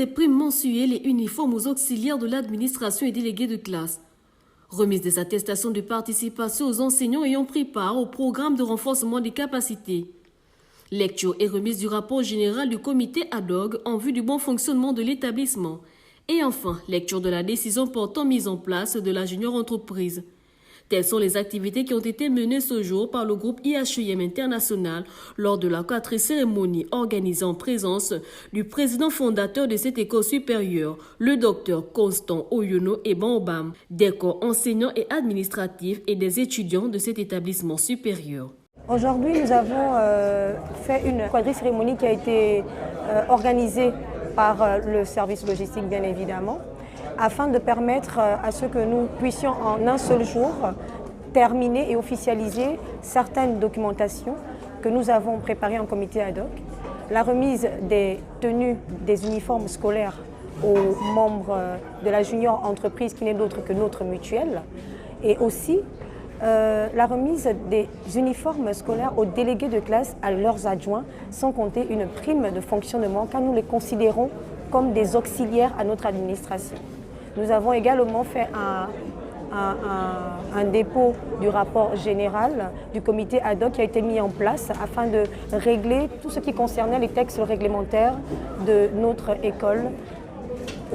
des primes mensuelles et uniformes aux auxiliaires de l'administration et délégués de classe. Remise des attestations de participation aux enseignants ayant pris part au programme de renforcement des capacités. Lecture et remise du rapport général du comité ad hoc en vue du bon fonctionnement de l'établissement. Et enfin, lecture de la décision portant mise en place de la junior entreprise. Telles sont les activités qui ont été menées ce jour par le groupe IHEM International lors de la 4e cérémonie organisée en présence du président fondateur de cette école supérieure, le docteur Constant Oyono Ebambam, des corps enseignants et administratifs et des étudiants de cet établissement supérieur. Aujourd'hui, nous avons fait une quadri-cérémonie qui a été organisée par le service logistique, bien évidemment, afin de permettre à ce que nous puissions en un seul jour terminer et officialiser certaines documentations que nous avons préparées en comité ad hoc. La remise des tenues, des uniformes scolaires aux membres de la junior entreprise qui n'est d'autre que notre mutuelle, et aussi la remise des uniformes scolaires aux délégués de classe, à leurs adjoints, sans compter une prime de fonctionnement, car nous les considérons comme des auxiliaires à notre administration. Nous avons également fait un dépôt du rapport général du comité ad hoc qui a été mis en place afin de régler tout ce qui concernait les textes réglementaires de notre école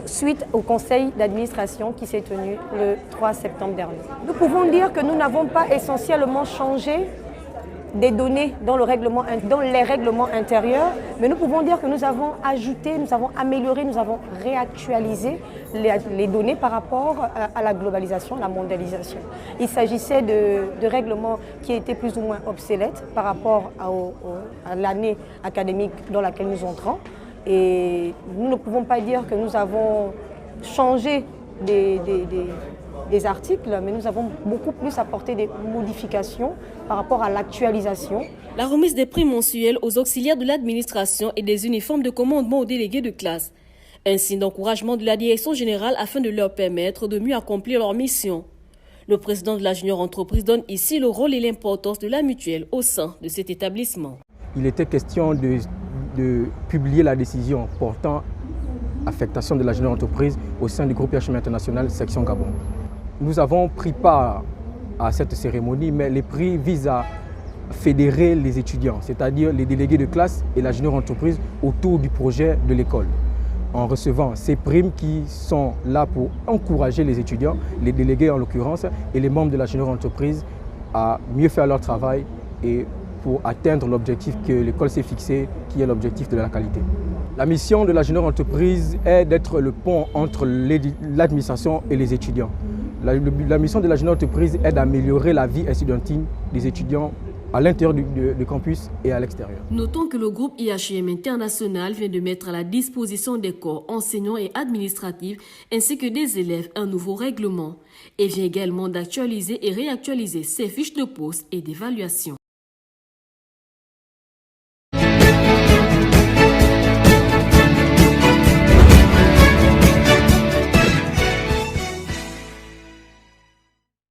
suite au conseil d'administration qui s'est tenu le 3 septembre dernier. Nous pouvons dire que nous n'avons pas essentiellement changé des données dans les règlements intérieurs, mais nous pouvons dire que nous avons ajouté, nous avons amélioré, nous avons réactualisé les données par rapport à la globalisation, la mondialisation. Il s'agissait de règlements qui étaient plus ou moins obsolètes par rapport à l'année académique dans laquelle nous entrons. Et nous ne pouvons pas dire que nous avons changé des articles, mais nous avons beaucoup plus apporté des modifications par rapport à l'actualisation. La remise des primes mensuelles aux auxiliaires de l'administration et des uniformes de commandement aux délégués de classe. Un signe d'encouragement de la direction générale afin de leur permettre de mieux accomplir leur mission. Le président de la junior entreprise donne ici le rôle et l'importance de la mutuelle au sein de cet établissement. Il était question de publier la décision portant affectation de la junior entreprise au sein du groupe IHEM International section Gabon. Nous avons pris part à cette cérémonie, mais les prix visent à fédérer les étudiants, c'est-à-dire les délégués de classe et la junior entreprise autour du projet de l'école, en recevant ces primes qui sont là pour encourager les étudiants, les délégués en l'occurrence, et les membres de la junior entreprise à mieux faire leur travail et pour atteindre l'objectif que l'école s'est fixé, qui est l'objectif de la qualité. La mission de la junior entreprise est d'être le pont entre l'administration et les étudiants. La mission de la junior entreprise est d'améliorer la vie estudiantine des étudiants à l'intérieur du campus et à l'extérieur. Notons que le groupe IHEM International vient de mettre à la disposition des corps enseignants et administratifs ainsi que des élèves un nouveau règlement et vient également d'actualiser et réactualiser ses fiches de poste et d'évaluation.